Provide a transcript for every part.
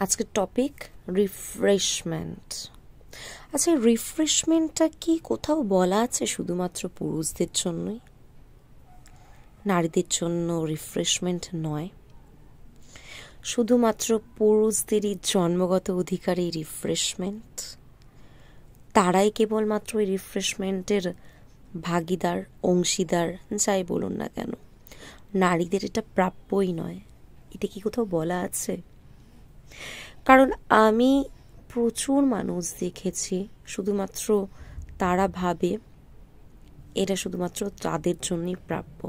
আজকের topic refreshment. আচ্ছা, রিফ্রেশমেন্টটা কি কোথাও বলা আছে শুধুমাত্র পুরুষদের জন্যই? নারীদের জন্য রিফ্রেশমেন্ট নয়, শুধুমাত্র পুরুষদেরই জন্মগত অধিকার এই রিফ্রেশমেন্ট। তারাই কেবলমাত্র এই রিফ্রেশমেন্টের ভাগিদার, অংশীদার, যাই বলুন না কেন। নারীদের এটা প্রাপ্যই নয়। এটা কি কোথাও বলা আছে? কারণ আমি প্রচুর মানুষ দেখেছি, শুধুমাত্র তারা ভাবে এটা শুধুমাত্র তাদের জন্যই প্রাপ্য।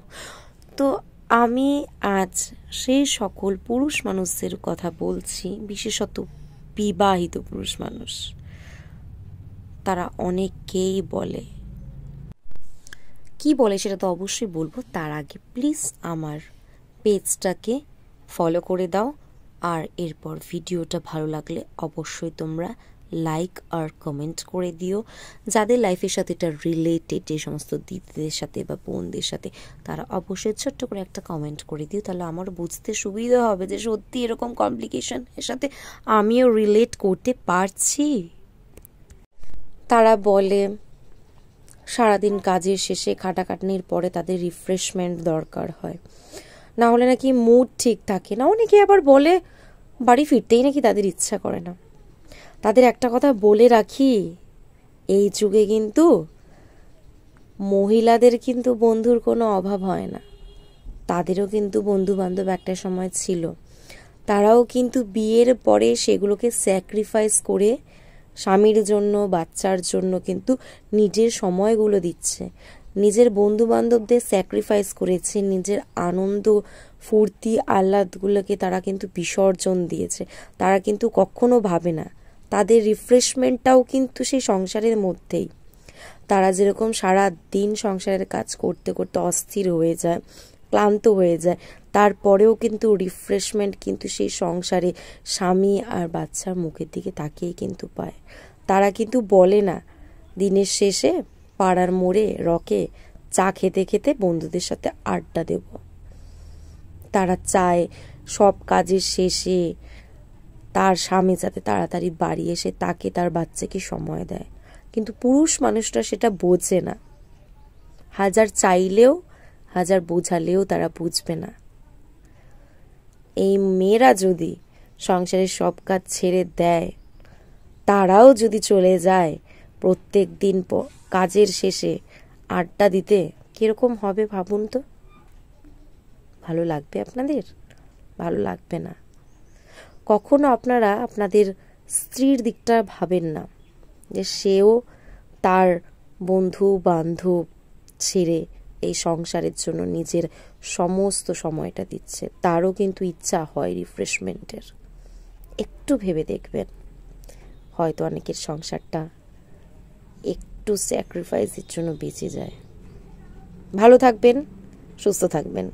তো আমি আজ সেই সকল পুরুষ মানুষদের কথা বলছি, বিশেষত বিবাহিত পুরুষ মানুষ। তারা অনেকেই বলে, কি বলে সেটা তো অবশ্যই বলবো। তার আগে প্লিজ আমার পেজটাকে ফলো করে দাও, আর এরপর ভিডিওটা ভালো লাগলে অবশ্যই তোমরা লাইক আর কমেন্ট করে দিও। যাদের লাইফের সাথে এটা রিলেটেড, যে সমস্ত দিদিদের সাথে বা বোনদের সাথে, তারা অবশ্যই ছোট্ট করে একটা কমেন্ট করে দিও। তাহলে আমার বুঝতে সুবিধা হবে যে সত্যি এরকম কমপ্লিকেশন এর সাথে আমিও রিলেট করতে পারছি। তারা বলে সারাদিন কাজের শেষে খাটাখাটনির পরে তাদের রিফ্রেশমেন্ট দরকার হয়, না হলে নাকি মুড ঠিক থাকে না। অনেকে আবার বলে বাড়ি ফিরতেই নাকি তাদের ইচ্ছা করে না। তাদের একটা কথা বলে রাখি, এই যুগে কিন্তু মহিলাদের কিন্তু বন্ধুর কোনো অভাব হয় না। তাদেরও কিন্তু বন্ধু বান্ধব একটা সময় ছিল। তারাও কিন্তু বিয়ের পরে সেগুলোকে স্যাক্রিফাইস করে স্বামীর জন্য, বাচ্চার জন্য কিন্তু নিজের সময়গুলো দিচ্ছে। নিজের বন্ধু বান্ধবদের স্যাক্রিফাইস করেছে, নিজের আনন্দ ফুর্তি আহ্লাদগুলোকে তারা কিন্তু বিসর্জন দিয়েছে। তারা কিন্তু কখনো ভাবে না তাদের রিফ্রেশমেন্টটাও কিন্তু সেই সংসারের মধ্যেই। তারা যেরকম সারা দিন সংসারের কাজ করতে করতে অস্থির হয়ে যায়, ক্লান্ত হয়ে যায়, তারপরেও কিন্তু রিফ্রেশমেন্ট কিন্তু সেই সংসারে স্বামী আর বাচ্চার মুখের দিকে তাকিয়েই কিন্তু পায়। তারা কিন্তু বলে না দিনের শেষে পাড়ার মোড়ে রকে চা খেতে খেতে বন্ধুদের সাথে আড্ডা দেব। তারা চায় সব কাজের শেষে তার স্বামী যাতে তাড়াতাড়ি বাড়ি এসে তাকে, তার বাচ্চাকে সময় দেয়। কিন্তু পুরুষ মানুষটা সেটা বোঝে না। হাজার চাইলেও, হাজার বোঝালেও তারা বুঝবে না। এই মেয়েরা যদি সংসারের সব কাজ ছেড়ে দেয়, তারাও যদি চলে যায় প্রত্যেক দিন কাজের শেষে আড্ডা দিতে, কিরকম হবে ভাবুন তো? ভালো লাগবে আপনাদের? ভালো লাগবে না। কখনো আপনারা আপনাদের স্ত্রীর দিকটা ভাবেন না, যে সেও তার বন্ধু বান্ধব ছেড়ে এই সংসারের জন্য নিজের সমস্ত সময়টা দিচ্ছে। তারও কিন্তু ইচ্ছা হয় রিফ্রেশমেন্টের। একটু ভেবে দেখবেন, হয়তো অনেকের সংসারটা একটু স্যাক্রিফাইসের জন্য বেঁচে যায়। ভালো থাকবেন, সুস্থ থাকবেন।